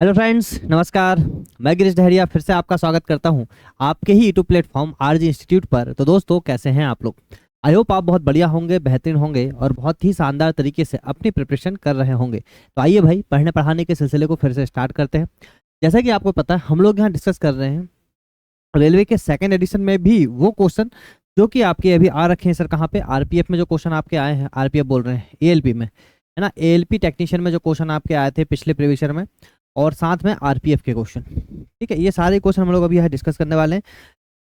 Hello friends, नमस्कार। मैं गिरीश डहरिया फिर से आपका स्वागत करता हूं आपके ही यूट्यूब प्लेटफॉर्म आरजी इंस्टीट्यूट पर। तो दोस्तों, कैसे हैं आप लोग? आई होप आप बहुत बढ़िया होंगे, बेहतरीन होंगे और बहुत ही शानदार तरीके से अपनी प्रिपरेशन कर रहे होंगे। तो आइए भाई, पढ़ने पढ़ाने के सिलसिले को फिर से स्टार्ट करते हैं। जैसा कि आपको पता है, हम लोग यहाँ डिस्कस कर रहे हैं रेलवे के सेकेंड एडिशन में भी वो क्वेश्चन जो कि आपके अभी आ रखे हैं। सर कहाँ पे? आरपीएफ में जो क्वेश्चन आपके आए हैं, आरपीएफ बोल रहे हैं, एएलपी में, है ना। एएलपी टेक्नीशियन में जो क्वेश्चन आपके आए थे पिछले प्रीवियस ईयर में, और साथ में आरपीएफ के क्वेश्चन। ठीक है, ये सारे क्वेश्चन हम लोग अभी यहाँ डिस्कस करने वाले हैं।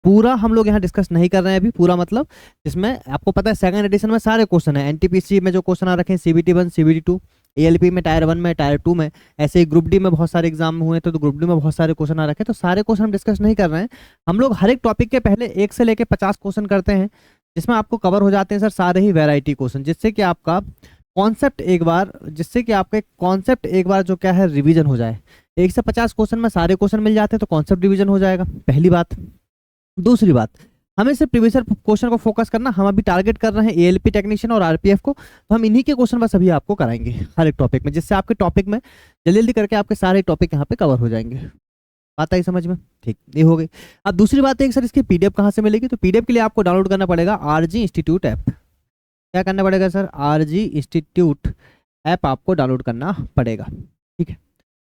पूरा हम लोग यहाँ डिस्कस नहीं कर रहे हैं अभी, पूरा मतलब जिसमें आपको पता है सेकंड एडिशन में सारे क्वेश्चन है। एनटीपीसी में जो क्वेश्चन आ रखे हैं, CBT 1 CBT 2, एएलपी में टायर 1 में, टायर 2 में, ऐसे ही ग्रुप डी में बहुत सारे एग्जाम हुए तो ग्रुप डी में बहुत सारे क्वेश्चन आ रखे हैं। तो सारे क्वेश्चन हम डिस्कस नहीं कर रहे हैं। हम लोग हर एक टॉपिक के पहले 1 से लेकर 50 क्वेश्चन करते हैं, जिसमें आपको कवर हो जाते हैं सर सारे ही वेराइटी क्वेश्चन, जिससे कि आपका कॉन्सेप्ट एक बार जो क्या है रिवीजन हो जाए। 1 से 50 क्वेश्चन में सारे क्वेश्चन मिल जाते हैं तो कॉन्सेप्ट रिवीजन हो जाएगा, पहली बात। दूसरी बात, हमें सिर्फ प्रीवियस क्वेश्चन को फोकस करना। हम अभी टारगेट कर रहे हैं एएलपी टेक्नीशियन और आरपीएफ को, तो हम इन्हीं के क्वेश्चन बस अभी आपको कराएंगे हर एक टॉपिक में, जिससे आपके टॉपिक में जल्दी जल्दी करके आपके सारे टॉपिक यहाँ पे कवर हो जाएंगे। बात आई समझ में? ठीक, ये हो गई। अब दूसरी बात है सर, इसकी पीडीएफ कहाँ से मिलेगी? तो पीडीएफ के लिए आपको डाउनलोड करना पड़ेगा आरजी इंस्टीट्यूट ऐप। क्या करना पड़ेगा सर? आरजी इंस्टीट्यूट ऐप आपको डाउनलोड करना पड़ेगा। ठीक है,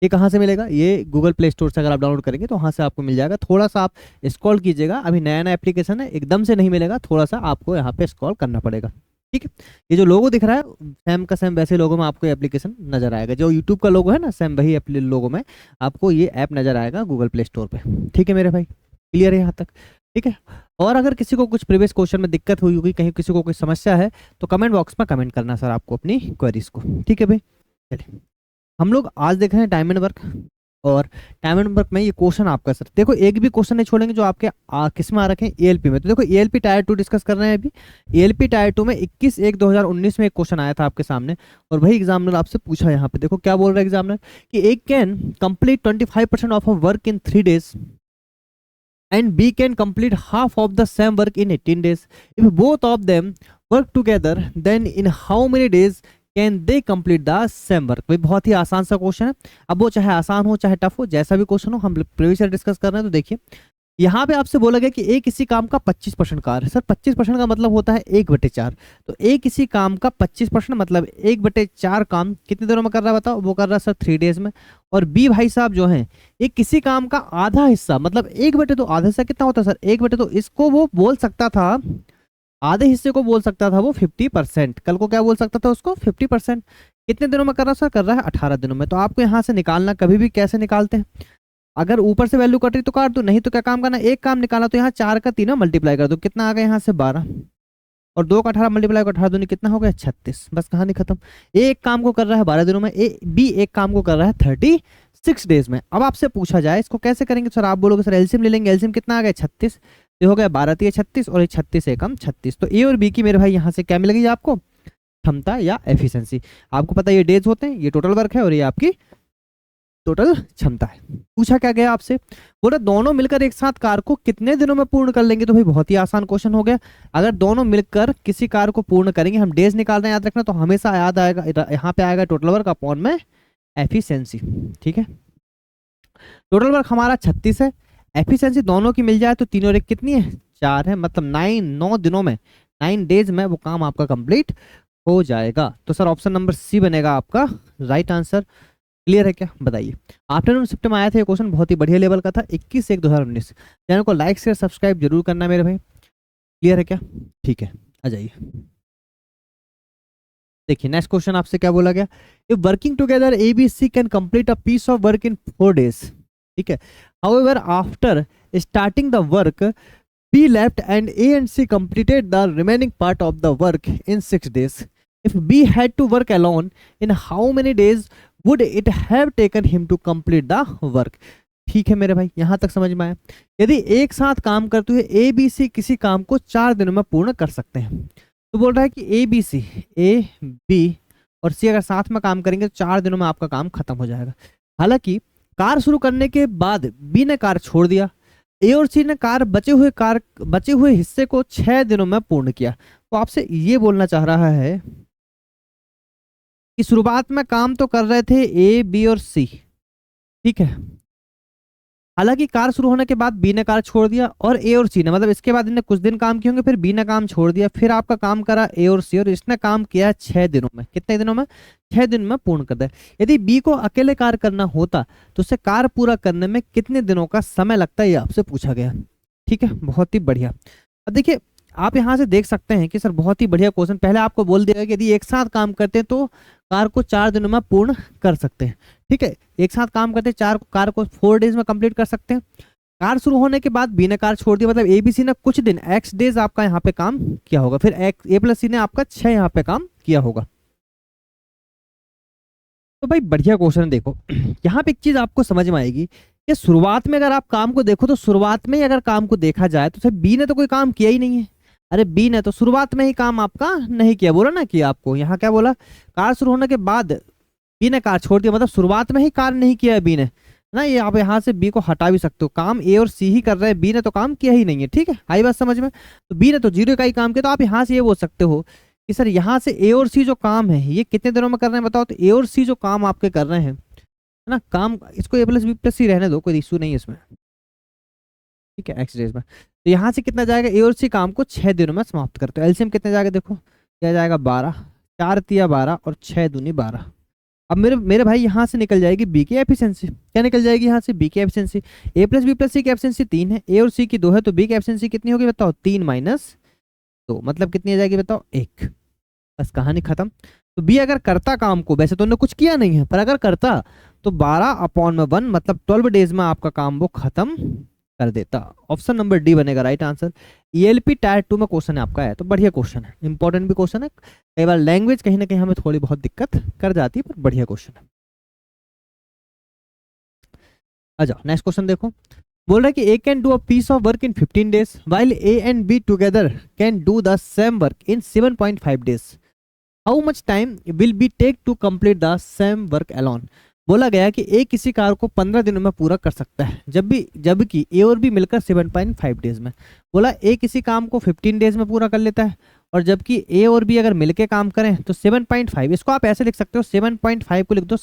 ये कहाँ से मिलेगा? ये गूगल प्ले स्टोर से अगर आप डाउनलोड करेंगे तो वहाँ से आपको मिल जाएगा। थोड़ा सा आप स्क्रॉल कीजिएगा, अभी नया नया एप्लीकेशन है, एकदम से नहीं मिलेगा, थोड़ा सा आपको यहाँ पे स्क्रॉल करना पड़ेगा। ठीक है, ये जो लोगो दिख रहा है सेम का सेम वैसे लोगो में आपको एप्लीकेशन नजर आएगा। जो यूट्यूब का लोगो है ना, सेम वही लोगो में आपको ये ऐप नजर आएगा गूगल प्ले स्टोर पे। ठीक है मेरे भाई, क्लियर है यहाँ तक? ठीक है, और अगर किसी को कुछ प्रीवियस क्वेश्चन में दिक्कत हुई होगी, कहीं किसी को कोई समस्या है, तो कमेंट बॉक्स में कमेंट करना सर आपको अपनी क्वेरीज को। ठीक है भाई, चलिए हम लोग आज देख रहे हैं टाइम एंड वर्क। और टाइम एंड वर्क में ये क्वेश्चन आपका सर देखो, एक भी क्वेश्चन नहीं छोड़ेंगे जो आपके किस में आ रखे हैं, एएलपी में। तो देखो एएलपी टायर 2 डिस्कस कर रहे हैं अभी। एएलपी टायर 2 में 21/1/2019 में एक क्वेश्चन आया था आपके सामने, और वही एग्जामिनर आपसे पूछा। यहाँ पे देखो क्या बोल रहा है एग्जामिनर कि A can complete 25% of a work in 3 days and B can complete half of the same work in 18 days. If both of them work together, then in how many days can they complete the same work? भाई बहुत ही आसान सा question है। अब वो चाहे आसान हो चाहे टफ हो, जैसा भी क्वेश्चन हो, हम प्रीवियस डिस्कस कर रहे हैं। तो देखिए यहाँ पे आपसे बोला गया कि ए किसी काम का 25% कार्य। सर 25% का मतलब होता है 1/4। तो ए किसी काम का 25% मतलब 1/4 काम कितने दिनों में कर रहा है बताओ? वो कर रहा है सर 3 days में। और बी भाई साहब जो है, ये किसी काम का आधा हिस्सा, मतलब 1/2, आधा हिस्सा कितना होता है सर? 1/2। इसको वो बोल सकता था, आधे हिस्से को बोल सकता था वो 50%। कल को क्या बोल सकता था उसको? 50%। कितने दिनों में कर रहा है सर? कर रहा है 18 दिनों में। तो आपको यहाँ से निकालना, कभी भी कैसे निकालते हैं, अगर ऊपर से वैल्यू कट रही तो काट दो, नहीं तो क्या काम करना, एक काम निकाला तो यहाँ 4 का 3 मल्टीप्लाई कर दो। कितना आ गया यहाँ से? 12। और 2 का 18 मल्टीप्लाई कर 18 दूनी कितना हो गया? 36। बस कहानी खत्म। एक काम को कर रहा है 12 दिनों में, बी एक काम को कर रहा है 36 डेज में। अब आपसे पूछा जाए इसको कैसे करेंगे सर? आप बोलोगे सर एलसीएम ले लेंगे। एलसीएम कितना आ गया? 36। ये हो गया 12 3 36, और 36 एकम 36। तो ए और बी की मेरे भाई यहाँ से क्या मिल गई आपको? क्षमता या एफिशिएंसी। आपको पता है ये डेज होते हैं, ये टोटल वर्क है, और ये आपकी टोटल क्षमता है। पूछा क्या गया आपसे? बोला दोनों मिलकर एक साथ कार को कितने दिनों में पूर्ण कर लेंगे? तो भाई बहुत ही आसान क्वेश्चन हो गया। अगर दोनों मिलकर किसी कार को पूर्ण करेंगे, हम डेज निकाल रहे हैं, याद रखना, तो हमेशा याद आएगा, यहाँ पे आएगा टोटल वर्क अपॉन में एफिशिएंसी। ठीक है, टोटल वर्क हमारा 36 है, एफिशिएंसी दोनों की मिल जाए तो 3 और 1 कितनी है? 4 है। मतलब 9 दिनों में, 9 डेज में वो काम आपका कंप्लीट हो जाएगा। तो सर ऑप्शन नंबर सी बनेगा आपका राइट आंसर। क्लियर है क्या? बताइए। आफ्टरनून शिफ्ट में आया था ये क्वेश्चन, बहुत ही बढ़िया लेवल का था, 21/1/2019। चैनल को लाइक शेयर सब्सक्राइब जरूर करना मेरे भाई। क्लियर है क्या? ठीक है, आ जाइए। देखिए नेक्स्ट क्वेश्चन आपसे क्या बोला गया? If working together A B C can complete a piece of work in 4 days। ठीक है, however after starting the work B left and A and C completed the remaining part of the work in 6 days। If B had to work alone, in how many days would it have taken him to complete the work? ठीक है मेरे भाई, यहां तक समझ में आया। यदि एक साथ काम करते हुए ए बी सी किसी काम को 4 दिनों में पूर्ण कर सकते हैं, तो बोल रहा है कि ए बी और सी अगर साथ में काम करेंगे तो 4 दिनों में आपका काम खत्म हो जाएगा। हालांकि कार शुरू करने के बाद बी ने कार छोड़ दिया, ए और सी ने बचे हुए हिस्से को 6 दिनों में पूर्ण किया। तो आपसे ये बोलना चाह रहा है कि शुरुआत में काम तो कर रहे थे ए बी और सी, ठीक है। हालांकि कार शुरू होने के बाद बी ने कार छोड़ दिया और ए और सी ने, मतलब इसके बाद इन्हें कुछ दिन काम किए होंगे, फिर बी ने काम छोड़ दिया, फिर आपका काम करा ए और सी, और इसने काम किया है 6 दिनों में। कितने दिनों में? 6 दिन में पूर्ण कर दिया। यदि बी को अकेले कार्य करना होता तो उसे कार्य पूरा करने में कितने दिनों का समय लगता है, ये आपसे पूछा गया। ठीक है, बहुत ही बढ़िया। अब देखिए आप यहाँ से देख सकते हैं कि सर बहुत ही बढ़िया क्वेश्चन। पहले आपको बोल दिया कि यदि एक साथ काम करते हैं तो कार को 4 दिनों में पूर्ण कर सकते हैं। ठीक है, एक साथ काम करते चार कार को 4 डेज में कंप्लीट कर सकते हैं। कार शुरू होने के बाद बी ने कार छोड़ दिया, मतलब ए बी सी ने कुछ दिन एक्स डेज आपका यहाँ पे काम किया होगा, फिर ए प्लस सी ने आपका 6 यहाँ पे काम किया होगा। तो भाई बढ़िया क्वेश्चन है। देखो यहाँ पे एक चीज आपको समझ में आएगी कि शुरुआत में अगर आप काम को देखो तो शुरुआत में ही अगर काम को देखा जाए तो बी ने तो कोई काम किया ही नहीं है। अरे बी ने तो शुरुआत में ही काम आपका नहीं किया, बोला ना कि आपको यहाँ क्या बोला, कार शुरू होने के बाद बी ने कार छोड़ दिया, मतलब शुरुआत में ही कार्य नहीं किया है बी ने ना। ये आप यहाँ से बी को हटा भी सकते हो, काम ए और सी ही कर रहे हैं, बी ने तो काम किया ही नहीं है। ठीक है, आई बात समझ में? तो बी ने तो 0 का ही काम किया, तो आप यहाँ से ये बोल सकते हो कि सर यहाँ से ए और सी जो काम है ये कितने दिनों में कर रहे हैं बताओ। तो ए और सी जो काम आपके कर रहे हैं है ना, काम, इसको ए प्लस बी प्लस सी रहने दो, कोई इशू नहीं है इसमें। ठीक है, एक्स डेज में। तो यहाँ से कितना जाएगा, ए और सी काम को 6 दिनों में समाप्त करते हो। एलसीएम कितने जाएगा देखो, क्या जाएगा 12, 4 तिया 12 और 6 दूनी 12। अब मेरे मेरे भाई यहाँ से निकल जाएगी बी की एफिशिएंसी। क्या निकल जाएगी यहाँ से? बी की एफिशिएंसी। ए प्लस बी प्लस सी की एफिशिएंसी 3 है, ए और सी की 2 है, तो बी की एफिशिएंसी कितनी होगी बताओ? 3 माइनस 2, मतलब कितनी आ जाएगी बताओ? 1। बस कहानी खत्म। तो बी अगर करता काम को, वैसे तो उन्होंने कुछ किया नहीं है, पर अगर करता तो 12/1 मतलब 12 डेज में आपका काम वो खत्म कर देता। ऑप्शन नंबर डी बनेगा राइट आंसर। ईएलपी टायर 2 में क्वेश्चन है आपका, है तो बढ़िया क्वेश्चन है, इंपॉर्टेंट भी क्वेश्चन है। कई बार लैंग्वेज कहीं ना कहीं हमें थोड़ी बहुत दिक्कत कर जाती है, पर बढ़िया क्वेश्चन है। आ जाओ नेक्स्ट क्वेश्चन देखो। बोल रहा है कि A can do a piece of work in 15 days while A and B together can do the same work in 7.5 days. How much time will be take to complete the same work alone. बोला गया कि ए किसी car को 15 दिनों में पूरा कर सकता है, जबकि ए और बी मिलकर 7.5 डेज में। बोला ए किसी काम को 15 डेज में पूरा कर लेता है, और जबकि ए और बी अगर मिलके काम करें तो 7.5, इसको आप ऐसे लिख सकते हो 7.5 को लिख दो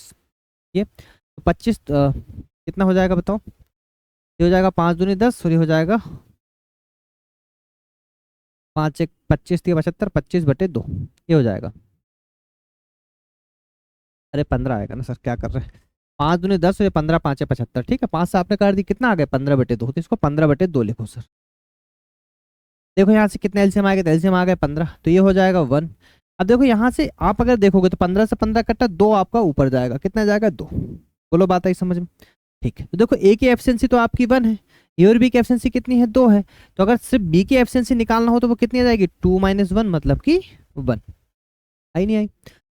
ये, तो 25 कितना हो जाएगा बताओ? ये हो जाएगा 5 दूनी 10, और ये हो जाएगा 5 1 25 3 75, 25/2 ये हो जाएगा। अरे 15 आएगा ना सर, क्या कर रहे हैं? 5 दूनी 10 और ये 15 5 75। ठीक है, 5 से आपने कर दी, कितना आ गया? 15/2, तो इसको 15/2 लिखो सर। देखो यहाँ से कितने एलसीएम आ गए? एलसीएम आ गए 15, तो ये हो जाएगा 1। अब देखो यहाँ से आप अगर देखोगे तो 15 से 15 कट्टा 2 आपका ऊपर जाएगा, कितना जाएगा? 2। बोलो बात आई समझ में? ठीक है, तो देखो ए की एफिशिएंसी तो आपकी 1 है, ए और बी की एफिशिएंसी कितनी है? 2 है। तो अगर सिर्फ बी की एफिशिएंसी निकालना हो तो वो कितनी आ जाएगी? 2 - 1 मतलब कि 1। आई नहीं आई?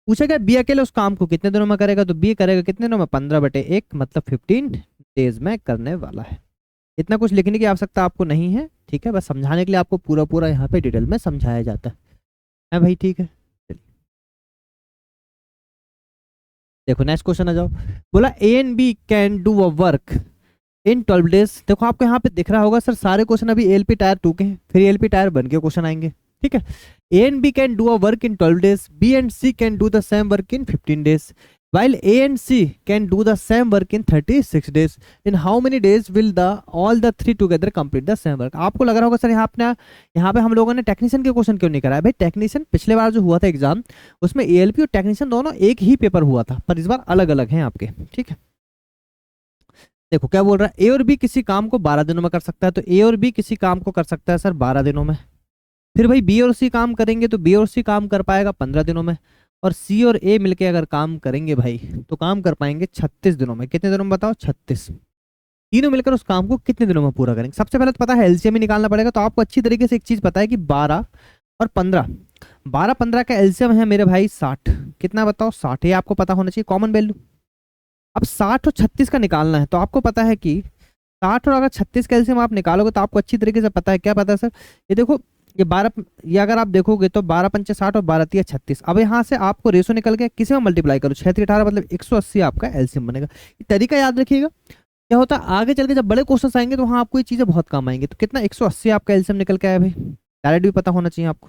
पूछा गया बी अकेले उस काम को कितने दिनों में करेगा, तो बी करेगा कितने दिनों में? 15/1 मतलब 15 डेज में करने वाला है। इतना कुछ लिखने की आवश्यकता आपको नहीं है। ठीक है, बस समझाने के लिए आपको पूरा पूरा यहाँ पे डिटेल में समझाया जाता है भाई। ठीक है, चलिए देखो नेक्स्ट क्वेश्चन आ जाओ। बोला A and B can do a work in 12 days. देखो आपको यहाँ पे दिख रहा होगा सर, सारे क्वेश्चन अभी एलपी टायर 2 के हैं, फिर एलपी टायर 1 के क्वेश्चन आएंगे। ठीक है, A and B can do a work in 12 days, B and C can do the same work in 15 days, while A and C can do the same work in 36 days. In how many days will the all the three together complete the same work? आपको लग रहा होगा sir यहाँ पे हम लोगों ने technician के क्वेश्चन क्यों नहीं कराया? भाई टेक्नीशियन पिछले बार जो हुआ था एग्जाम, उसमें एएलपी और टेक्नीशियन दोनों एक ही पेपर हुआ था, पर इस बार अलग अलग हैं आपके। ठीक है, देखो क्या बोल रहा है, ए और बी किसी काम को 12 दिनों में कर सकता है, तो ए और बी किसी काम को कर सकता है सर 12 दिनों में। फिर भाई बी और सी काम करेंगे तो बी और सी काम कर पाएगा 15 दिनों में, और सी और ए मिलके अगर काम करेंगे भाई तो काम कर पाएंगे 36 दिनों में। कितने दिनों में बताओ? 36। तीनों मिलकर उस काम को कितने दिनों में पूरा करेंगे? सबसे पहले तो पता है एलसीएम ही निकालना पड़ेगा, तो आपको अच्छी तरीके से एक चीज पता है कि 12 और 15, 12-15 का एलसीएम है मेरे भाई 60। कितना बताओ? 60। ये आपको पता होना चाहिए, कॉमन वैल्यू। अब 60 और 36 का निकालना है, तो आपको पता है कि 60 और अगर 36 का एलसीएम आप निकालोगे तो आपको अच्छी तरीके से पता है, क्या पता है सर? ये देखो ये 12, ये अगर आप देखोगे तो 12×5 = 60 और 12×3 = 36। अब यहाँ से आपको रेशो निकल गया, किसी में मल्टीप्लाई करो, 6×3 = 18 मतलब 180 आपका एलसीएम बनेगा। ये तरीका याद रखिएगा, क्या होता है आगे चल के जब बड़े क्वेश्चन आएंगे तो वहाँ आपको ये चीजें बहुत काम आएंगी। तो कितना? 180 आपका एलसीएम निकल के आया भाई, डायरेक्ट भी पता होना चाहिए आपको।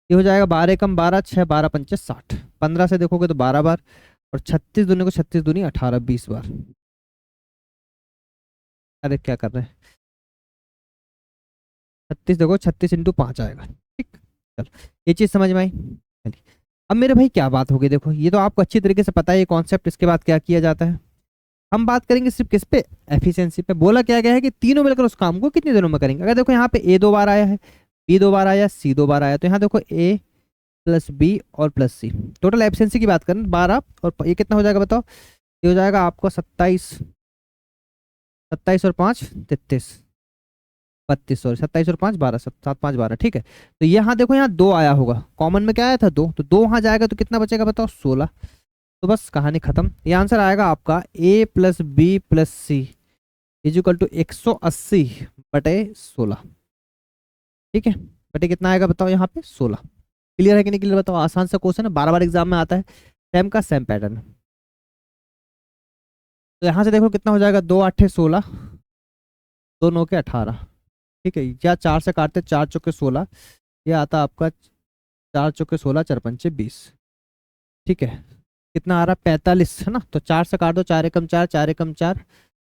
ये हो जाएगा 12 कम 12, 6 12 पंचे 60, 15 से देखोगे तो 12 बार, और 36 दूनी को 36 दूनी 18, 20 बार। अरे क्या कर रहे हैं, 36 देखो, 36 इंटू 5 आएगा। ठीक, चलो ये चीज समझ में आई। चलिए अब मेरे भाई क्या बात होगी, देखो ये तो आपको अच्छी तरीके से पता है ये कॉन्सेप्ट, इसके बाद क्या किया जाता है। हम बात करेंगे सिर्फ किस पे, एफिशिएंसी पे। बोला क्या गया है कि तीनों मिलकर उस काम को कितनी देरों में करेंगे। अगर देखो यहाँ पे ए 2 बार आया है, बी 2 बार आया, सी 2 बार आया, तो यहाँ देखो ए प्लस बी और प्लस सी, टोटल एफिशिएंसी की बात करें 12, और ये कितना हो जाएगा बताओ, ये हो जाएगा आपको 27, 27 और 5 33, 32, सॉरी 27 और 5 12, 7 5 12, ठीक है। तो यहाँ देखो यहाँ 2 आया होगा, कॉमन में क्या आया था 2, तो 2 वहाँ जाएगा तो कितना बचेगा बताओ 16। तो बस कहानी खत्म। ये आंसर आएगा आपका A plus B plus C equal to 180 बटे 16, ठीक है। बटे कितना आएगा बताओ यहाँ पे 16। क्लियर है कि नहीं क्लियर बताओ, आसान सा क्वेश्चन है, बार बार एग्जाम में आता है, सेम का सेम पैटर्न। तो यहाँ से देखो कितना हो जाएगा, 2 8 16, 2 9 के 18, ठीक है। या 4 से काटते, 4 चौके 16, ये आता आपका 4 चौके 16, 4 पंचे 20, ठीक है। कितना आ रहा है 45, है ना। तो 4 से काट दो, 4 एकम 4, 4 एकम 4,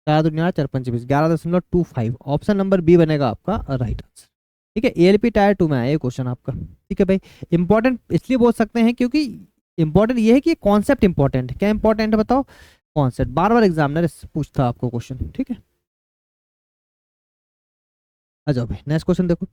4 दूनी 4 पंचे 20, 11.25। ऑप्शन नंबर बी बनेगा आपका राइट आंसर, ठीक है। एएलपी टायर 2 में आया ये क्वेश्चन आपका, ठीक है भाई। इंपॉर्टेंट इसलिए बोल सकते हैं क्योंकि इंपॉर्टेंट ये है कि कॉन्सेप्ट इंपॉर्टेंट है। क्या इंपॉर्टेंट है बताओ, कॉन्सेप्ट। बार बार एग्जामिनर पूछता आपको क्वेश्चन, ठीक है। आ जाओ भाई नेक्स्ट क्वेश्चन देखो।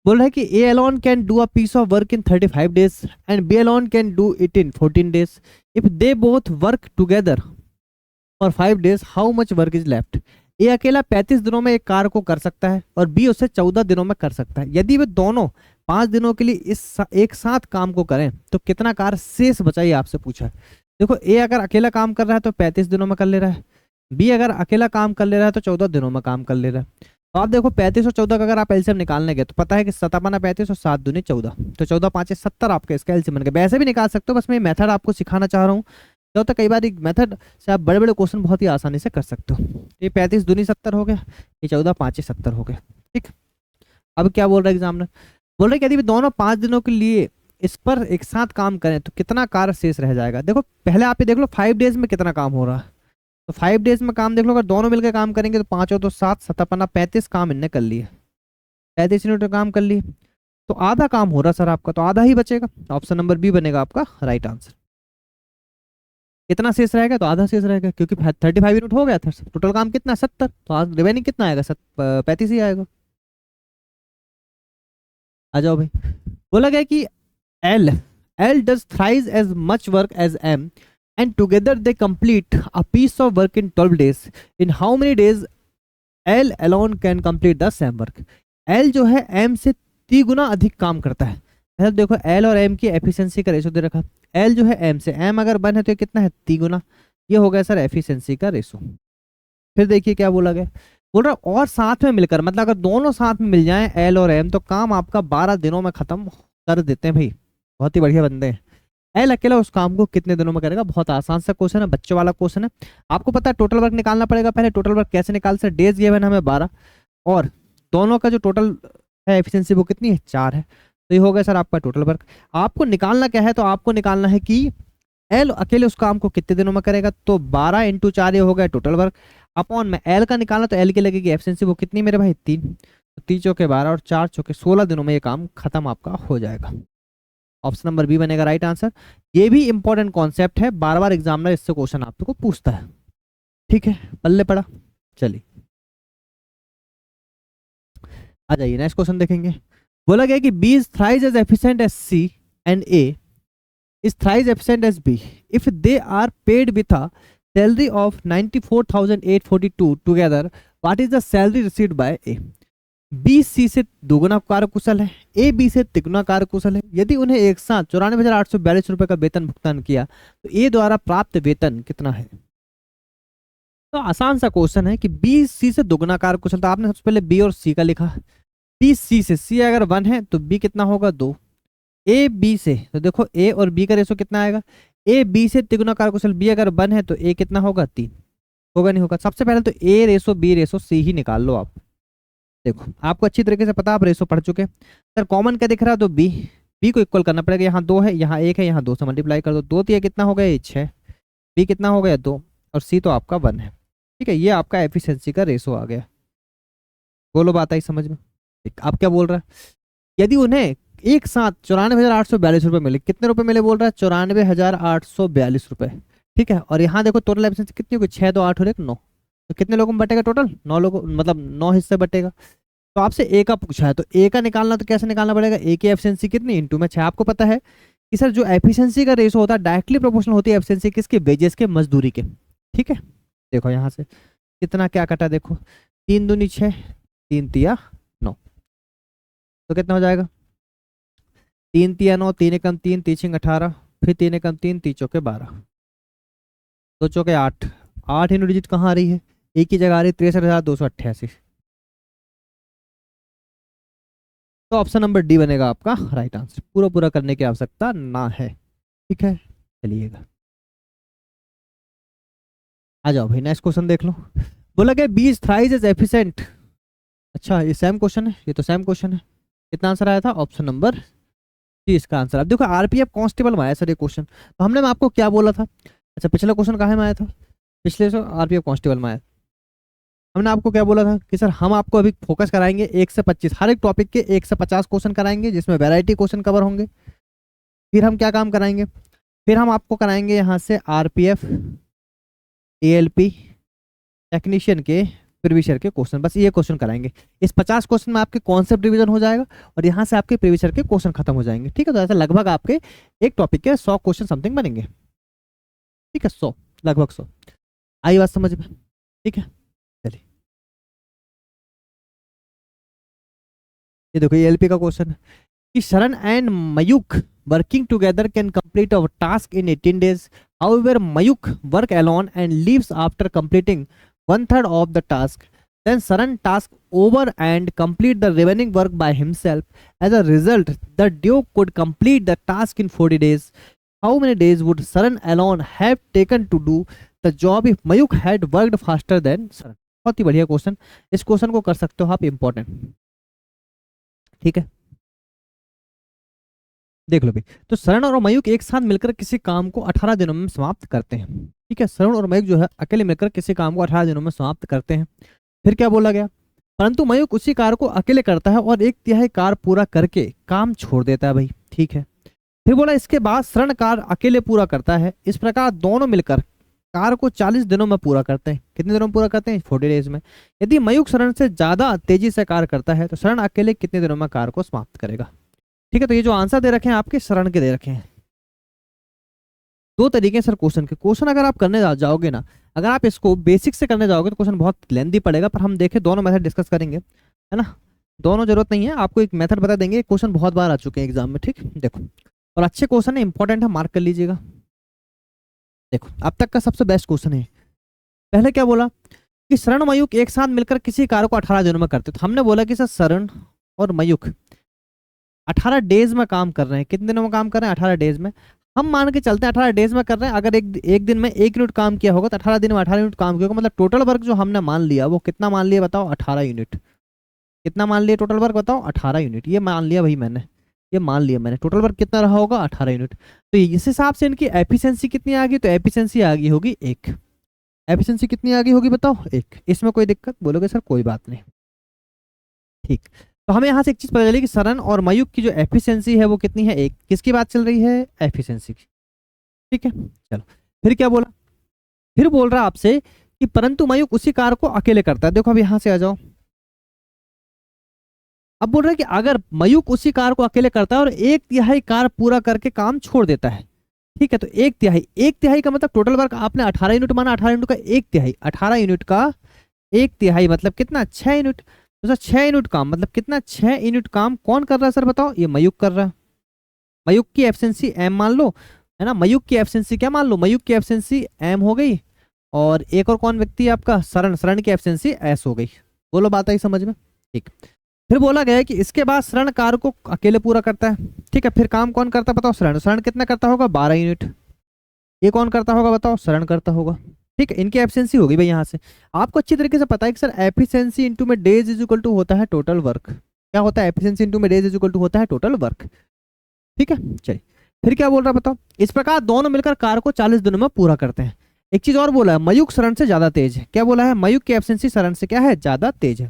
बोल रहा है कि A alone can do a piece of work in 35 days and B alone can do it in 14 days. If they both work together for 5 days how much work is left. A अकेला 35 दिनों में एक कार्य को कर सकता है और बी उसे 14 दिनों में कर सकता है। यदि वे दोनों 5 दिनों के लिए एक साथ काम को करें तो कितना कार्य शेष बचा, ये आपसे पूछा है। देखो ए अगर अकेला काम कर रहा है तो 35 दिनों में कर ले रहा है, बी अगर अकेला काम कर ले रहा है तो 14 दिनों में काम कर ले रहा है। तो आप देखो 35 और 14 का अगर आप एलसीएम निकालने गए तो पता है कि 7 35 और 7 दूनी 14, तो 14 5 70 आपका इसका एलसीएम बन गया। वैसे भी निकाल सकते हो, बस मैं मेथड आपको सिखाना चाह रहा हूँ। क्या होता है कई बार एक मेथड से आप बड़े बड़े क्वेश्चन बहुत ही आसानी से कर सकते हो। ये 35 दूनी 70 हो गया, ये 14 5 70 हो गया, ठीक। अब क्या बोल रहा है एग्जामिनर, बोल रहे कि यदि दोनों 5 दिनों के लिए इस पर एक साथ काम करें तो कितना कार्य शेष रह जाएगा। देखो पहले आप ये देख लो 5 डेज में कितना काम हो रहा है, तो 5 डेज में काम देख लो, अगर दोनों मिलकर काम करेंगे तो 5 और 2 7 7 35 काम इनने कर लिए, 35 यूनिट काम कर लिए, तो आधा काम हो रहा सर आपका, तो आधा ही बचेगा। ऑप्शन नंबर बी बनेगा आपका राइट आंसर। कितना शेष रहेगा, तो आधा शेष रहेगा, क्योंकि 35 यूनिट हो गया था, टोटल काम कितना 70, तो रिमेनिंग कितना आएगा 35 ही आएगा। आ जाओ भाई। बोला गया कि L L does thrice as much work as M and together they complete a piece of work in 12 days. In how many days L alone can complete the same work? L जो है M से 3 गुना अधिक काम करता है। मतलब देखो L और M की एफिशिएंसी का रेशो दे रखा, L जो है M से, M अगर 1 है तो ये कितना है 3 गुना, ये हो गया सर एफिशिएंसी का रेशो। फिर देखिए क्या बोला गया, बोल रहा और साथ में मिलकर, मतलब अगर दोनों साथ में मिल जाएं L और M तो काम आपका 12 दिनों में खत्म कर देते हैं भाई, बहुत ही बढ़िया बंदे हैं। एल अकेला उस काम को कितने दिनों में करेगा। बहुत आसान सा क्वेश्चन है, बच्चों वाला क्वेश्चन है। आपको पता है टोटल वर्क निकालना पड़ेगा। पहले टोटल वर्क कैसे निकाल सकते, डेज गिवन हमें 12 और दोनों का जो टोटल है एफिशिएंसी वो कितनी है 4 है, तो ये हो गया सर आपका टोटल वर्क। आपको निकालना क्या है, तो आपको निकालना है कि एल अकेले उस काम को कितने दिनों में करेगा, तो 12 × 4 ये हो गया टोटल वर्क, अपॉन में एल का निकालना, तो एल की लगेगी एफिशिएंसी वो कितनी मेरे भाई 3, तो 3 चौके 12 और 4 चौके 16 दिनों में ये काम खत्म आपका हो जाएगा। ऑप्शन नंबर बी बनेगा राइट आंसर। ये भी इंपॉर्टेंट कॉन्सेप्ट है, बार बार एग्जामिनर इससे क्वेश्चन आपको पूछता है, ठीक है, पल्ले पड़ा। चलिए आ जाइए नेक्स्ट क्वेश्चन देखेंगे। बोला गया कि B is thrice as efficient as C and A is thrice efficient as B if they are paid with a salary of 94,842 together, what is the salary received by A. B C से दोगुना कार्य कुशल है, A B से तिगुना कार्य कुशल है। यदि उन्हें एक साथ 94,842 रुपए का वेतन भुगतान किया तो ए द्वारा प्राप्त वेतन कितना है। तो आसान सा क्वेश्चन है कि बी सी से दोगुना कार्य कुशल, तो आपने सबसे पहले बी और सी का लिखा, बी सी से, सी अगर 1 है तो बी कितना होगा 2, ए बी से, तो देखो ए और बी का रेशो कितना आएगा, ए बी से तिगुना कार्य कुशल, बी अगर 1 है तो ए कितना होगा 3, होगा नहीं होगा। सबसे पहले तो ए रेशो बी रेशो सी ही निकाल लो आप। देखो आपको अच्छी तरीके से पता, आप रेशो पढ़ चुके सर, कॉमन क्या दिख रहा है तो बी, बी को इक्वल करना पड़ेगा, यहाँ 2 है, यहाँ 1 है, यहाँ 2 से मल्टीप्लाई कर दो, 2 कितना हो गया, ये 6, बी कितना हो गया 2, और सी तो आपका 1 है। ठीक है, ये आपका एफिशिएंसी का रेशो आ गया। बोलो बात आई समझ में? ठीक, आप क्या बोल रहा है, यदि उन्हें एक साथ 94,842 रुपये मिले, कितने रुपए मिले बोल रहा है, 94,842 रुपये। ठीक है, और यहाँ देखो टोटल एफिशिएंसी कितनी होगी, 6 2 8 और 1 9, तो कितने लोगों में बटेगा टोटल, 9 लोगों, मतलब 9 हिस्से बटेगा। तो आपसे ए का पूछा है, तो ए का निकालना तो कैसे निकालना पड़ेगा, ए की एफिशिएंसी कितनी इंटू में 6। आपको पता है कि सर जो एफिशिएंसी का रेशो होता है डायरेक्टली प्रोपोर्शनल होती है एफिशिएंसी किसके, वेजेस के, मजदूरी के। ठीक है, देखो यहाँ से कितना क्या कटा, देखो 3 दूनी 6, 3 तिया 9, तो कितना हो जाएगा, 3 तिया 9, 3 एकम 3, 3 छिंग 18, फिर 3 एकम 3, 3 चौके 12, 2 चौके 8, 8 इन डिजिट कहाँ आ रही है, एक की जगह आ रही है 63,288। तो ऑप्शन नंबर डी बनेगा आपका राइट आंसर, पूरा पूरा करने की आवश्यकता ना है। ठीक है, चलिएगा आ जाओ भाई, नेक्स्ट क्वेश्चन देख लो। बोला गया B is thrice as efficient. अच्छा ये सेम क्वेश्चन है, ये तो सेम क्वेश्चन है। कितना आंसर आया था, ऑप्शन नंबर सी इसका आंसर। अब देखो आरपीएफ कांस्टेबल में आया सर ये क्वेश्चन, तो हमने आपको क्या बोला था, अच्छा पिछला क्वेश्चन कहाँ में आया था, पिछले से आरपीएफ कांस्टेबल में आया। हमने आपको क्या बोला था कि सर हम आपको अभी फोकस कराएंगे 1 से 25, हर एक टॉपिक के 1 से 50 क्वेश्चन कराएंगे, जिसमें वैरायटी क्वेश्चन कवर होंगे। फिर हम क्या काम कराएंगे, फिर हम आपको कराएंगे यहाँ से आरपीएफ, एएलपी, टेक्नीशियन के, प्रीवियस के क्वेश्चन, बस ये क्वेश्चन कराएंगे। इस 50 क्वेश्चन में आपके कॉन्सेप्ट रिवीजन हो जाएगा और यहाँ से आपके प्रीवियस के क्वेश्चन खत्म हो जाएंगे। ठीक है, तो ऐसा लगभग आपके एक टॉपिक के 100 क्वेश्चन समथिंग बनेंगे। ठीक है, 100 लगभग 100, आई बात समझ में? ठीक है, चलिए ये देखो ये एलपी का क्वेश्चन है कि शरण and Mayukh working together can complete a task in 18 days. However, Mayuk work alone and leaves after completing 1/3 of the task. Then Saran task over and complete the remaining work by himself. As a result, the Duke could complete the task in 40 days. How many days would Saran alone have taken to do the job if Mayuk had worked faster than Saran? बहुत ही बढ़िया question, इस question को कर सकते हो आप important. ठीक है, देख लो भाई, तो शरण और मयूख एक साथ मिलकर किसी काम को 18 दिनों में समाप्त करते हैं। ठीक है, शरण और मयूख जो है अकेले मिलकर किसी काम को 18 दिनों में समाप्त करते हैं। फिर क्या बोला गया, परंतु मयूख उसी कार्य को अकेले करता है और 1/3 कार्य पूरा करके काम छोड़ देता है भाई। ठीक है, फिर बोला इसके बाद शरण कार्य अकेले पूरा करता है, इस प्रकार दोनों मिलकर कार्य को 40 दिनों में पूरा करते हैं। कितने दिनों में पूरा करते हैं, 40 डेज में। यदि मयूख शरण से ज्यादा तेजी से कार्य करता है तो शरण अकेले कितने दिनों में कार्य को समाप्त करेगा। ठीक है, तो ये जो आंसर दे रखे हैं आपके शरण के दे रखे हैं। दो तरीके हैं सर क्वेश्चन के, क्वेश्चन अगर आप करने जाओगे ना, अगर आप इसको बेसिक से करने जाओगे तो क्वेश्चन बहुत लेंथी पड़ेगा, पर हम देखें दोनों मेथड डिस्कस करेंगे, है ना। दोनों जरूरत नहीं है, आपको एक मेथड बता देंगे, क्वेश्चन बहुत बार आ चुके हैं एग्जाम में। ठीक, देखो और अच्छे क्वेश्चन है, इंपॉर्टेंट है, मार्क कर लीजिएगा। देखो अब तक का सबसे बेस्ट क्वेश्चन है। पहले क्या बोला कि शरण मयूख एक साथ मिलकर किसी कार्य को 18 दिनों में करते, तो हमने बोला कि सर शरण और मयूख 18 डेज में काम कर रहे हैं। कितने दिनों में काम कर रहे हैं, 18 डेज में। हम मान के चलते हैं 18 डेज में कर रहे हैं, अगर एक दिन में 1 यूनिट काम किया होगा तो 18 दिन में 18 यूनिट काम किया होगा, मतलब टोटल वर्क जो हमने मान लिया वो कितना मान लिया बताओ, 18 यूनिट। कितना मान लिया टोटल वर्क बताओ, 18 यूनिट। ये मान लिया भाई मैंने, ये मान लिया मैंने, टोटल वर्क कितना रहा होगा, 18 यूनिट। तो इस हिसाब से इनकी एफिशिएंसी कितनी आ गई, तो एफिशिएंसी आ गई होगी 1। एफिशिएंसी कितनी आ गई होगी बताओ, 1। इसमें कोई दिक्कत, बोलोगे सर कोई बात नहीं। ठीक, तो हमें यहाँ से एक चीज पता चली कि शरण और मयूख की जो एफिशिएंसी है वो कितनी है, 1। किसकी बात चल रही है, एफिशिएंसी की। ठीक है, चलो फिर क्या बोला, फिर बोल रहा है आपसे कि परंतु मयूख उसी कार्य को अकेले करता है। देखो अब यहाँ से आ जाओ, अब बोल रहा है कि अगर मयूख उसी कार्य को अकेले करता है और 1/3 कार्य पूरा करके काम छोड़ देता है। ठीक है, तो 1/3 का मतलब टोटल वर्क आपने 18 यूनिट माना, 18 यूनिट का 1/3, 18 यूनिट का 1/3 मतलब कितना, 6 यूनिट। तो सर 6 यूनिट काम मतलब कितना, 6 यूनिट काम कौन कर रहा है सर बताओ, ये मयूख कर रहा है। मयूख की एफिशिएंसी m मान लो, है ना। मयूख की एफिशिएंसी क्या मान लो, मयूख की एफिशिएंसी m हो गई, और एक और कौन व्यक्ति है आपका, शरण, शरण की एफिशिएंसी s हो गई। बोलो बात आई समझ में। ठीक, फिर बोला गया है कि इसके बाद शरण कार्य को अकेले पूरा करता है। ठीक है, फिर काम कौन करता है बताओ, शरण। शरण कितना करता होगा, 12 यूनिट। ये कौन करता होगा बताओ, शरण करता होगा। ठीक है, इनकी एफिशिएंसी होगी भाई। यहाँ से आपको अच्छी तरीके से पता है कि सर एफिशिएंसी इनटू में डेज इज इक्वल टू होता है टोटल वर्क। क्या होता है, एफिशिएंसी इनटू में डेज इज इक्वल टू होता है टोटल वर्क। ठीक है, चलिए फिर क्या बोल रहा है बताओ। इस प्रकार दोनों मिलकर कार्य को 40 दिनों में पूरा करते हैं। एक चीज और बोला है, मयूख शरण से ज्यादा तेज है। क्या बोला है, मयूख की एफिशिएंसी शरण से क्या है, ज्यादा तेज है।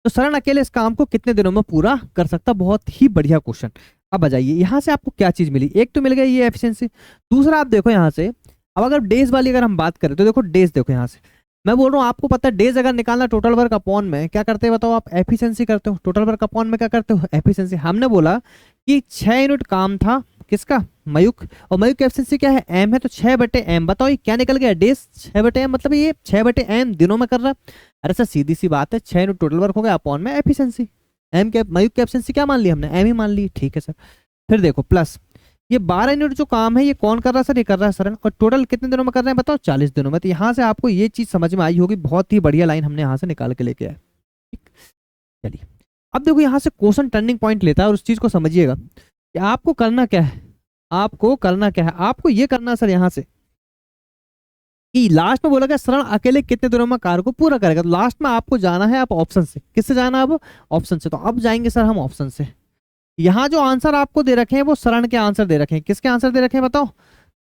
तो शरण अकेले इस काम को कितने दिनों में पूरा कर सकता, बहुत ही बढ़िया क्वेश्चन। अब आ जाइए यहाँ से आपको क्या चीज मिली, एक तो मिल गया ये एफिशिएंसी, दूसरा आप देखो यहाँ से। अब अगर डेज वाली अगर हम बात करें तो देखो डेज, देखो यहाँ से मैं बोल रहा हूँ आपको पता है डेज अगर निकालना टोटल वर्क अपॉन में क्या करते हैं बताओ, आप एफिशिएंसी करते हो, टोटल वर्क अपॉन में क्या करते हो, एफिशिएंसी। हमने बोला कि 6 यूनिट काम था किसका, मयूख, और मयूख की एफिशिएंसी क्या है, एम है, तो 6/m। बताओ ये क्या निकल गया, डेज 6/m, मतलब ये 6/m दिनों में कर रहा है। अरे सर सीधी सी बात है, 6 यूनिट टोटल वर्क हो गया अपॉन में एफिशिएंसी। एम के मयूख की एफिशिएंसी क्या मान ली हमने, एम ही मान ली, ठीक है सर। फिर देखो प्लस ये 12 यूनिट जो काम है ये कौन कर रहा है सर, ये कर रहा है शरण, और टोटल कितने दिनों में कर रहे हैं बताओ, 40 दिनों में। तो यहाँ से आपको ये चीज समझ में आई होगी, बहुत ही बढ़िया लाइन हमने यहाँ से निकाल के लेके आए। ठीक, चलिए अब देखो यहाँ से क्वेश्चन टर्निंग पॉइंट लेता है और उस चीज को समझिएगा कि आपको करना क्या है, आपको करना क्या है, आपको ये करना है सर यहाँ से कि लास्ट में बोला गया शरण अकेले कितने दिनों में कार्य को पूरा करेगा। तो लास्ट में आपको जाना है आप ऑप्शन से, किससे जाना है अब, ऑप्शन से। तो अब जाएंगे सर हम ऑप्शन से। यहाँ जो आंसर आपको दे रखे हैं वो शरण के आंसर दे रखे हैं, किसके आंसर दे रखे हैं बताओ,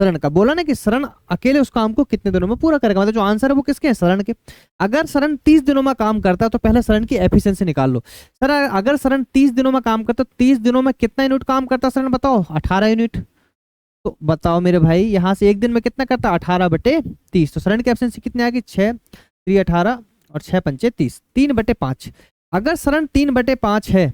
शरण का। बोला ना कि शरण अकेले उस काम को कितने दिनों में पूरा करेगा, मतलब जो आंसर है वो किसके हैं, शरण के। अगर शरण 30 दिनों में काम करता है तो पहले शरण की एफिशिएंसी निकाल लो। सर अगर शरण 30 दिनों में काम करता है, 30 दिनों में कितना यूनिट काम करता है शरण बताओ, 18 यूनिट। तो बताओ मेरे भाई यहाँ से एक दिन में कितना करता है, 18/30। तो शरण की एफिशिएंसी कितनी आएगी, 6 3 18 और 6 पंचे 30, 3/5। अगर शरण 3/5 है,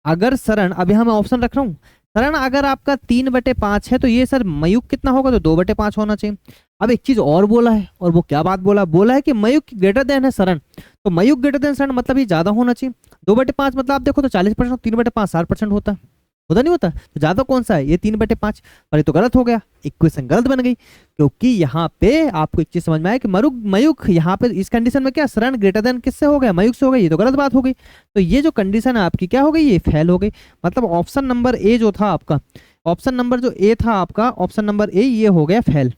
अगर शरण, अभी हम ऑप्शन रख रहा हूँ, शरण अगर आपका 3/5 है तो ये सर मयूख कितना होगा, तो 2/5 होना चाहिए। अब एक चीज और बोला है, और वो क्या बात बोला, बोला है कि मयूख ग्रेटर देन है शरण, तो मयूख ग्रेटर देन शरण मतलब ये ज्यादा होना चाहिए। 2/5 मतलब आप देखो तो 40%, 3/5 60% होता है, होता नहीं होता, तो ज्यादा कौन सा है, ये 3/5। पर ये तो गलत हो गया, इक्वेशन गलत बन गई, क्योंकि यहाँ पे आपको एक चीज समझ में आया कि मयूख यहाँ पे इस कंडीशन में क्या शरण ग्रेटर देन किससे हो गया, मयूख से हो गई, ये तो गलत बात हो गई। तो ये जो कंडीशन है आपकी क्या हो गई, ये फेल हो गई। मतलब ऑप्शन नंबर ए जो था आपका, ऑप्शन नंबर जो ए था आपका, ऑप्शन नंबर ए ये हो गया फेल।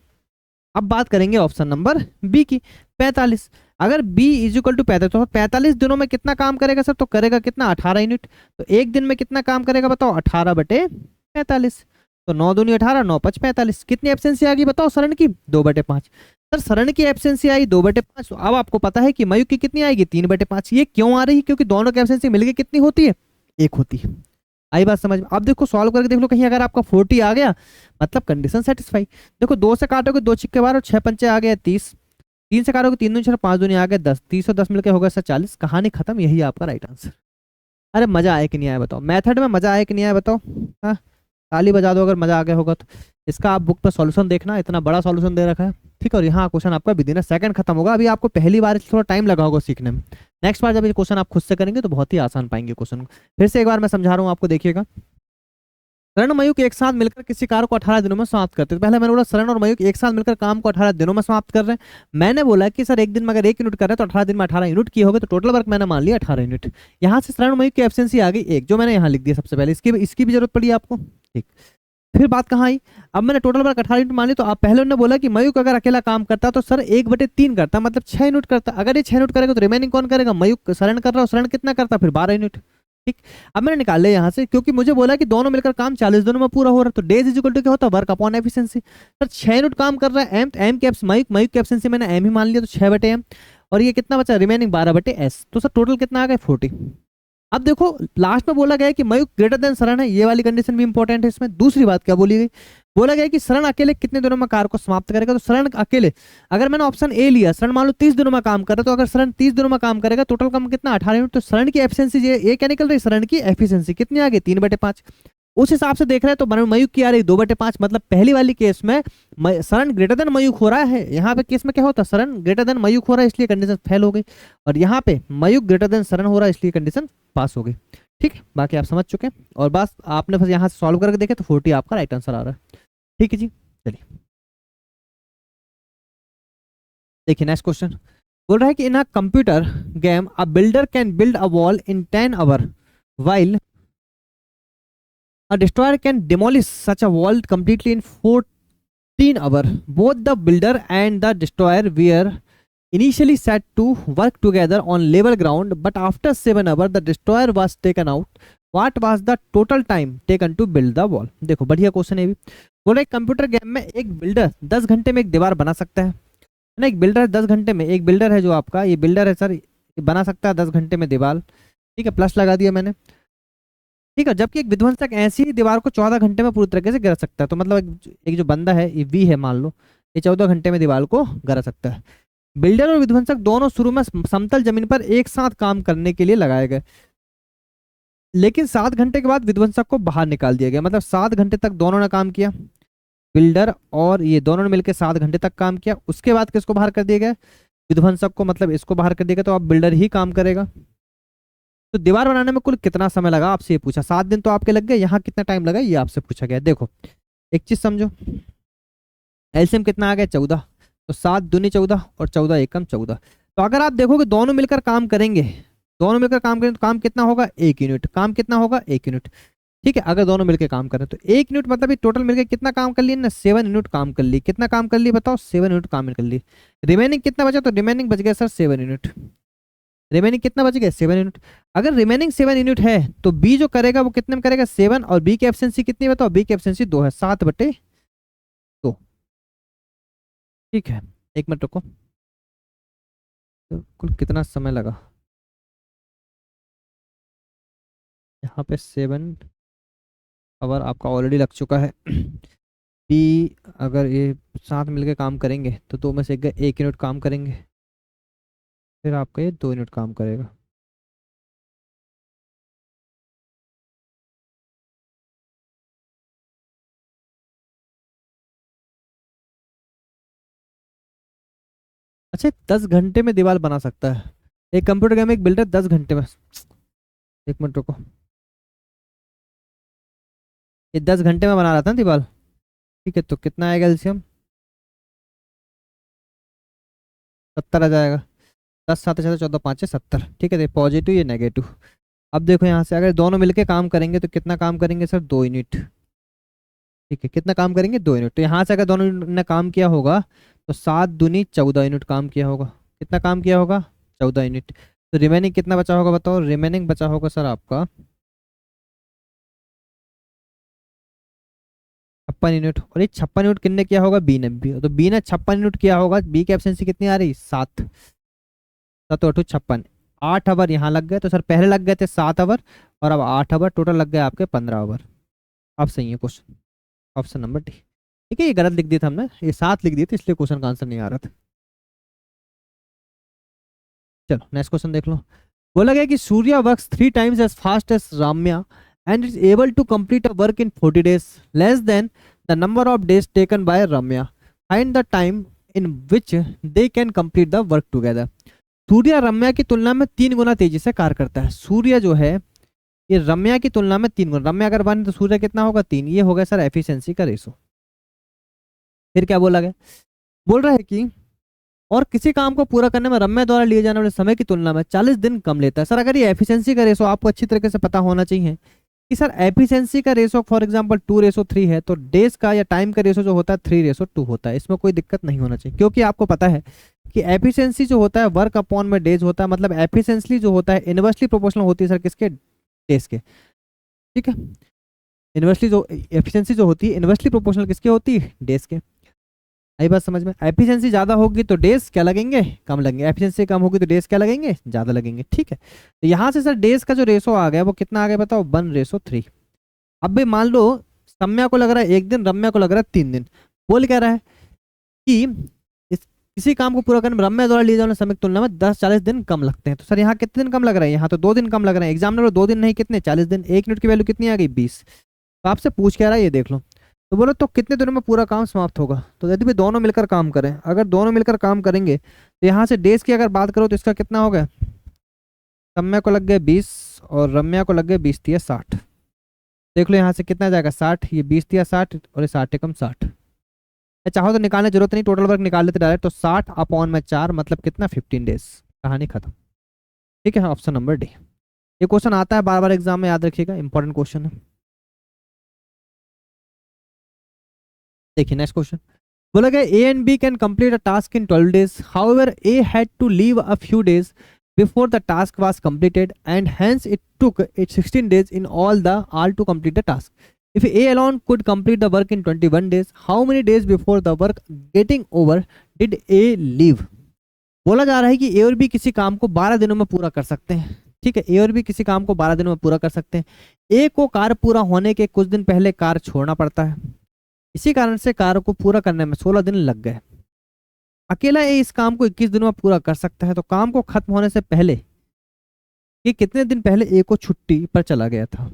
अब बात करेंगे ऑप्शन नंबर बी की, 45। अगर b इजिकल टू 45, तो 45 दिनों में कितना काम करेगा सर, तो करेगा कितना, 18 यूनिट। तो एक दिन में कितना काम करेगा बताओ, 18/45। तो 9 दूनी 18, 9 5 45। कितनी एफिशिएंसी आ गई बताओ शरण की, 2/5। सर शरण की एफिशिएंसी आई 2/5। अब आपको पता है कि मयूख की कितनी आएगी, 3/5। ये क्यों आ रही है, क्योंकि दोनों की एफिशिएंसी मिलकर कितनी होती है, 1 होती है। आई बात समझ में। अब देखो सॉल्व करके देख लो, कहीं अगर आपका 40 आ गया मतलब कंडीशन सेटिस्फाई। देखो 2 से काटोगे 2 छिक्के 12 और 6 पंचे आ गया 30, 3 से काटोगे 3 दूनी 6 5 दूनी आ गया 10, 30 और 10 मिलकर होगा सर 40। कहानी खत्म, यही आपका राइट आंसर। अरे मजा आया कि नहीं आया बताओ, मेथड में मजा आया कि नहीं आया बताओ, हाँ ताली बजा दो अगर मजा आ गया होगा तो। इसका आप बुक पर सॉल्यूशन देखना, इतना बड़ा सॉल्यूशन दे रखा है, ठीक है। और यहाँ क्वेश्चन आपका विदिन अ सेकंड खत्म होगा। अभी आपको पहली बार थोड़ा टाइम लगा होगा सीखने में, नेक्स्ट बार जब ये क्वेश्चन आप खुद से करेंगे तो बहुत ही आसान पाएंगे क्वेश्चन को। फिर से एक बार मैं समझा रहा हूँ आपको, देखिएगा। शरण मयूख एक साथ मिलकर किसी कार्य को 18 दिनों में समाप्त करते हैं। पहले मैंने बोला शरण और मयूख एक साथ मिलकर काम को 18 दिनों में समाप्त कर रहे हैं। मैंने बोला कि सर एक दिन में अगर 1 यूनिट कर रहे हैं तो 18 दिन में 18 यूनिट किए होगे, तो टोटल वर्क मैंने मान लिया 18 यूनिट। यहाँ से शरण मयूख की एफिशिएंसी आ गई 1, जो मैंने यहाँ लिख दिया सबसे पहले, इसकी भी जरूरत पड़ी आपको, ठीक। फिर बात कहाँ आई, अब मैंने टोटल वर्क 18 यूनिट मान ली, तो आप पहले उन्होंने बोला कि मयूख अगर अकेला काम करता तो सर 1/3 करता, मतलब 6 यूनिट करता। अगर ये 6 यूनिट करेगा तो रिमेनिंग कौन करेगा, मयूख। शरण कर रहा हो, शरण कितना करता, फिर 12 यूनिट, ठीक। अब मैंने निकाल लिया यहाँ से, क्योंकि मुझे बोला कि दोनों मिलकर काम 40 दिनों में पूरा हो रहा है। तो डेज इक्वल टू क्या होता है, work upon efficiency. Sir 6 unit काम कर रहा है, एम की मयूख की एफिशिएंसी मैंने एम ही मान लिया, तो 6/m। और ये कितना बचा, रिमेनिंग 12/s। तो सर टोटल कितना आ गया, 40। अब देखो लास्ट में बोला गया कि मयूख ग्रेटर देन शरण है, ये वाली कंडीशन भी इंपॉर्टेंट है इसमें। दूसरी बात क्या बोली गई, बोला गया कि शरण अकेले कितने दिनों में कार्य को समाप्त करेगा। तो शरण अकेले, अगर मैंने ऑप्शन ए लिया, शरण मान लो 30 दिनों में काम कर रहा है, तो अगर शरण 30 दिनों में काम करेगा, टोटल काम कितना, 18 यूनिट। तो शरण की एफिशिएंसी ये क्या निकल रही, शरण की एफिशिएंसी कितनी आ गई, 3/5। उस हिसाब से देख रहे हैं तो मयूख की आ रही 2/5। मतलब पहली वाली केस में शरण ग्रेटर देन मयूख हो रहा है, यहाँ पे केस में क्या होता है, शरण ग्रेटर देन मयूख हो रहा है, इसलिए कंडीशन फेल हो गई। और यहाँ पे मयूख ग्रेटर देन शरण हो रहा है, इसलिए कंडीशन पास हो गई, ठीक है। बाकी आप समझ चुके हैं, और बस आपने बस यहाँ से सॉल्व करके देखे तो 40 आपका राइट आंसर आ रहा है, ठीक है जी। चलिए देखिए नेक्स्ट क्वेश्चन बोल रहा है कि in a computer game a builder can build a wall in 10 hour while a destroyer can demolish such a wall completely in 14 hours. Both the builder and the destroyer were initially set to work together on level ground, but after 7 hours the destroyer was taken out what was the total time taken to build the wall. देखो बढ़िया question है भी। बोल रहे computer game में एक builder 10 घंटे में एक दीवार बना सकता है ना। एक बिल्डर 10 घंटे में, एक बिल्डर है जो आपका ये बिल्डर है सर, ये बना सकता है 10 घंटे में दीवार। ठीक है, प्लस लगा दिया मैंने। ठीक है, जबकि एक विध्वंसक ऐसी ही दीवार को 14 घंटे में पूरी तरीके से गिरा सकता है। तो मतलब एक जो बंदा है ये वी है मान लो, ये 14 घंटे में दीवार को गिरा सकता है। बिल्डर और विध्वंसक दोनों शुरू में समतल जमीन पर एक साथ काम करने के लिए लगाए गए, लेकिन 7 घंटे के बाद विध्वंसक को बाहर निकाल दिया गया। मतलब 7 घंटे तक दोनों ने काम किया, बिल्डर और ये दोनों ने मिलकर 7 घंटे तक काम किया। उसके बाद किसको बाहर कर दिया गया? विध्वंसक को, मतलब इसको बाहर कर दिया गया। तो अब बिल्डर ही काम करेगा। तो दीवार बनाने में कुल कितना समय लगा, आपसे ये पूछा। 7 दिन तो आपके लग गए, यहाँ कितना टाइम लगा ये आपसे पूछा गया। देखो एक चीज समझो, एलसीएम कितना आ गया 14, तो 7 दूनी 14 और 14 एकम 14। तो अगर आप देखोगे दोनों मिलकर काम करेंगे, दोनों मिलकर काम करें तो काम कितना होगा 1 यूनिट। काम कितना होगा 1 यूनिट। ठीक है, अगर दोनों मिलकर काम करें तो 1 यूनिट, मतलब ये टोटल मिलकर कितना काम कर लिए ना, 7 यूनिट काम कर ली। कितना काम कर ली बताओ, 7 यूनिट काम कर ली। रिमेनिंग कितना बचा, तो रिमेनिंग बच गया सर 7 यूनिट। रिमेनिंग कितना बच गया 7 यूनिट। अगर रिमेनिंग 7 यूनिट है तो बी जो करेगा वो कितने में करेगा 7, और बी की एफिशिएंसी कितनी है बताओ, बी की एफिशिएंसी 2 है, 7/2। ठीक है, 1 मिनट रुको। तो कुल कितना समय लगा यहाँ पे, 7 आवर आपका ऑलरेडी लग चुका है। बी अगर ये साथ मिलकर काम करेंगे तो 2 में से 1 यूनिट काम करेंगे, फिर आपका ये 2 यूनिट काम करेगा। अच्छा, 10 घंटे में दीवार बना सकता है एक कंप्यूटर गेम, एक बिल्डर 10 घंटे में। 1 मिनट रुको, ये 10 घंटे में बना रहा था ना दीवार। ठीक है, तो कितना आएगा एलसीएम, 70 आ जाएगा। 10 7 14 5 70। ठीक है, पॉजिटिव ये नेगेटिव। अब देखो यहाँ से अगर दोनों मिलके काम करेंगे तो कितना काम करेंगे सर, 2 यूनिट। ठीक है, कितना काम करेंगे 2 यूनिट। तो यहाँ से अगर दोनों ने काम किया होगा तो 7 दूनी 14 यूनिट काम किया होगा। कितना काम किया होगा 14 यूनिट। तो रिमेनिंग कितना बचा होगा बताओ, रिमेनिंग बचा होगा सर आपका 56 यूनिट। और ये 56 यूनिट कितने किया होगा, बी ने भी। तो बी ने 56 यूनिट किया होगा, बी की एफिशिएंसी कितनी आ रही 7, 7×8 56। 8 आवर यहाँ लग गए, तो सर पहले लग गए थे 7 आवर और अब 8 आवर, टोटल लग गए आपके 15 आवर। अब सही है क्वेश्चन, ऑप्शन नंबर डी। ठीक है, ये गलत लिख दिया था हमने, ये 7 लिख दिए थे इसलिए क्वेश्चन का आंसर नहीं आ रहा था। चलो नेक्स्ट क्वेश्चन देख लो। बोला गया कि Surya works 3 times as fast as Ramya and is able to complete a work in 40 days less than the number of days taken by Ramya. Find the time in which they can complete the work together. Surya Ramya की तुलना में 3 गुना तेजी से कार्य करता है। सूर्य जो है ये रम्या की तुलना में 3 गुना, रम्या अगर 1 तो सूर्य कितना होगा 3। ये हो गया सर एफिशिएंसी का रेशो। फिर क्या बोला गया, बोल रहा है कि और किसी काम को पूरा करने में रम्या द्वारा लिए जाने वाले समय की तुलना में 40 दिन कम लेता है। सर अगर ये एफिशिएंसी का रेशो आपको अच्छी तरीके से पता होना चाहिए कि सर एफिशिएंसी का रेशो फॉर एग्जांपल 2:3 है, तो डेज का या टाइम का रेशो जो होता है 3:2 होता है। इसमें कोई दिक्कत नहीं होना चाहिए, क्योंकि आपको पता है कि एफिशिएंसी जो होता है वर्क अपॉन में डेज होता है। मतलब एफिशिएंसी जो होता है इनवर्सली प्रोपोर्शनल होती है सर किसके, डेज के। ठीक है, इनवर्सली जो एफिशिएंसी जो होती है इनवर्सली प्रोपोर्शनल किसके होती है, डेज के। आई बात समझ में। एफिशिएंसी ज्यादा होगी तो डेज क्या लगेंगे, कम लगेंगे। एफिशिएंसी कम होगी तो डेज क्या लगेंगे, ज्यादा लगेंगे। ठीक है, तो यहाँ से सर डेज का जो रेशो आ गया वो कितना आ गया बताओ, 1:3। अब भी मान लो सम्या को लग रहा है 1 दिन, रम्या को लग रहा है 3 दिन। बोल कह रहा है कि किसी काम को पूरा करने में रम्या द्वारा लिए जाने समय की तुलना में 10-40 दिन कम लगते हैं। तो सर यहाँ कितने दिन कम लग रहा है, यहाँ तो 2 दिन कम लग रहे हैं। एग्जाम में 2 दिन नहीं कितने 40 दिन। 1 यूनिट की वैल्यू कितनी आ गई 20। तो आपसे पूछ कह रहा है ये देख लो। तो बोलो तो कितने दिनों में पूरा काम समाप्त होगा। तो यदि भी दोनों मिलकर काम करें, अगर दोनों मिलकर काम करेंगे तो यहाँ से डेज की अगर बात करो तो इसका कितना हो गया, सम्या को लग गए 20 और रम्या को लग गए 20×3=60। देख लो यहाँ से कितना जाएगा 60, ये 20×3=60 और ये 60×60। चाहो तो निकालने की जरूरत नहीं, टोटल वर्क निकाल लेते डायरेक्ट। तो 60/4 मतलब कितना 15 डेज, कहानी खत्म। ठीक है, ऑप्शन नंबर डी। ये क्वेश्चन आता है बार बार एग्जाम में, याद रखिएगा, इंपॉर्टेंट क्वेश्चन है। देखिए नेक्स्ट क्वेश्चन। बोला गया A and B can complete a task in 12 days, however A had to leave a few days before the task was completed, and hence it took it 16 days in all to complete the task. If A alone could complete the work in 21 days, how many days before the work getting over did A leave? बोला जा रहा है कि A और B किसी काम को 12 दिनों में पूरा कर सकते हैं। ठीक है, A और B किसी काम को 12 दिनों में पूरा कर सकते हैं। A को कार्य पूरा होने के कुछ दिन पहले कार्य छोड़ना पड़ता है, इसी कारण से कार्य को पूरा करने में 16 दिन लग गए। अकेला ए इस काम को 21 दिनों में पूरा कर सकता है, तो काम को खत्म होने से पहले ये कितने दिन पहले ए को छुट्टी पर चला गया था?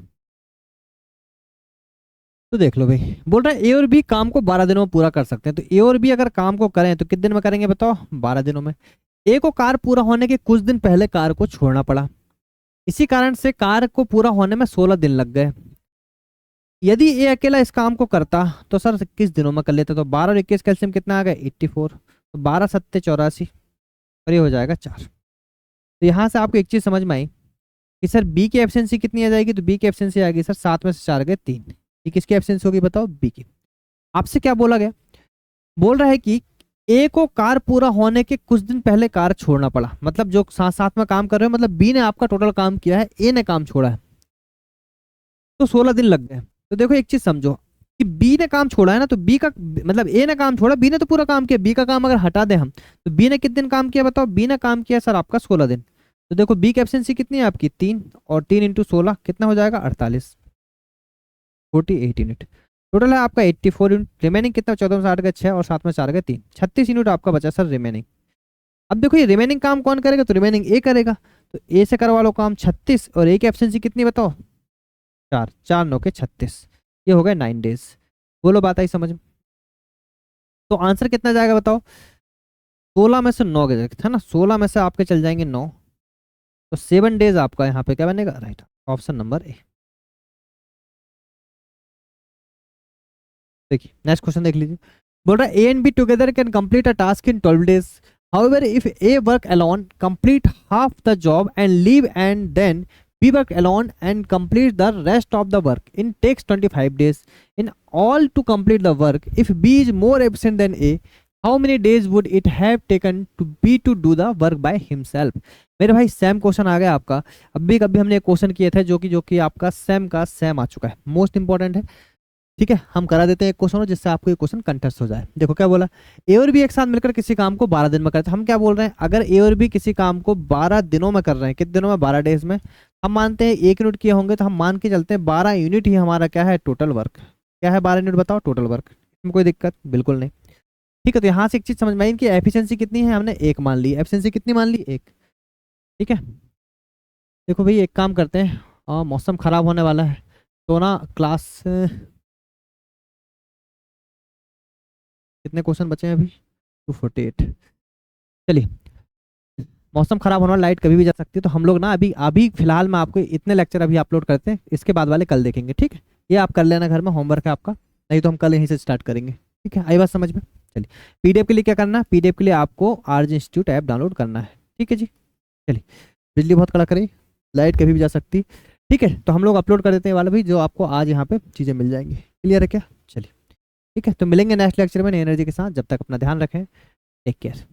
तो देख लो भाई, बोल रहा है ए और बी काम को 12 दिनों में पूरा कर सकते हैं, तो ए और बी अगर काम को करें तो कितने दिन में करेंगे बताओ? 12 दिनों में। ए को कार्य पूरा होने के कुछ दिन पहले कार्य को छोड़ना पड़ा, इसी कारण से कार्य को पूरा होने में 16 दिन लग गए। यदि ए अकेला इस काम को करता तो सर 21 दिनों में कर लेता, तो 12 और 21 कैल्सियम कितना आ गया? 84, तो 12 सत्ते 84 और ये हो जाएगा 4। तो यहाँ से आपको एक चीज समझ में आई कि सर बी की एफिशिएंसी कितनी आ जाएगी? तो बी की एफिशिएंसी आ गई सर 7 में से 4 गए 3। ये किसकी एफिशिएंसी होगी बताओ? बी की। आपसे क्या बोला गया? बोल रहा है कि ए को कार्य पूरा होने के कुछ दिन पहले कार्य छोड़ना पड़ा, मतलब जो साथ साथ में काम कर रहे हो, मतलब बी ने आपका टोटल काम किया है, ए ने काम छोड़ा है, तो 16 दिन लग गए। तो देखो एक चीज समझो कि बी ने काम छोड़ा है ना, तो बी का मतलब ए ने काम छोड़ा, बी ने तो पूरा काम किया, बी का काम अगर हटा दें हम तो बी ने कितने दिन काम किया बताओ? बी ने काम किया सर आपका 16 दिन। तो देखो बी की एफिशिएंसी कितनी है आपकी? 3, और 3 इंटू 16 कितना हो जाएगा? 48, 48 यूनिट। टोटल है आपका 84 यूनिट। रिमेनिंग कितना? 14 में 8 गए 6 और 7 में 4 गए 3, 36 यूनिट आपका बचा सर रिमेनिंग। अब देखो ये रिमेनिंग काम कौन करेगा? तो रिमेनिंग ए करेगा, तो ए से करवा लो काम 36, और ए की एफिशिएंसी कितनी बताओ? 4, 4 9 के 36, ये हो गए 9 डेज। बोलो बात आई समझ में? तो आंसर कितना जाएगा बताओ? 16 में से 9 गए था ना, 16 में से आपके चल जाएंगे 9, तो 7 डेज आपका यहाँ पे क्या बनेगा? Right, option number A. देखिए नेक्स्ट क्वेश्चन देख लीजिए। बोल रहा है A and B together can complete a task in 12 days. However if A work alone complete half the job and leave, and then B work alone and complete the rest of the work. It takes 25 days in all to complete the work. If B is more efficient than A, how many days would it have taken to B to do the work by himself? मेरे भाई same question आ गया आपका। अभी कभी हमने एक question किए थे जो कि आपका सेम का सेम आ चुका है, मोस्ट इंपॉर्टेंट है। ठीक है, हम करा देते हैं एक क्वेश्चन जिससे आपको ये क्वेश्चन कंठस्थ हो जाए। देखो क्या बोला, ए और बी एक साथ मिलकर किसी काम को 12 दिन में करते हैं। हम क्या बोल रहे हैं? अगर ए और बी किसी काम को 12 दिनों में कर रहे हैं, कितने दिनों में? 12 डेज में। हम मानते हैं 1 यूनिट किए होंगे, तो हम मान के चलते हैं 12 यूनिट ही हमारा क्या है? Total work. क्या है 12 यूनिट बताओ? Total work. इसमें कोई दिक्कत बिल्कुल नहीं। ठीक है, तो यहाँ से एक चीज समझ में आई कि एफिशिएंसी कितनी है? हमने 1 मान ली। एफिशिएंसी कितनी मान ली? 1। ठीक है, देखो भाई एक काम करते हैं, मौसम खराब होने वाला है, तो ना क्लास कितने क्वेश्चन बचे हैं अभी? 248। चलिए, मौसम खराब होने वाला, लाइट कभी भी जा सकती है, तो हम लोग ना अभी फिलहाल मैं आपको इतने लेक्चर अभी अपलोड करते हैं, इसके बाद वाले कल देखेंगे। ठीक है, ये आप कर लेना घर में, होमवर्क है आपका, नहीं तो हम कल यहीं से स्टार्ट करेंगे। ठीक है, आई बात समझ में? चलिए, पीडीएफ के लिए क्या करना है? पीडीएफ के लिए आपको आरजे इंस्टीट्यूट ऐप डाउनलोड करना है। ठीक है जी, चलिए, बिजली बहुत कड़क रही, लाइट कभी भी जा सकती। ठीक है, तो हम लोग अपलोड कर देते हैं वाला भी, जो आपको आज यहाँ पे चीज़ें मिल जाएंगी। क्लियर है क्या? चलिए ठीक है, तो मिलेंगे नेक्स्ट लेक्चर में नई एनर्जी के साथ। जब तक अपना ध्यान रखें, टेक केयर।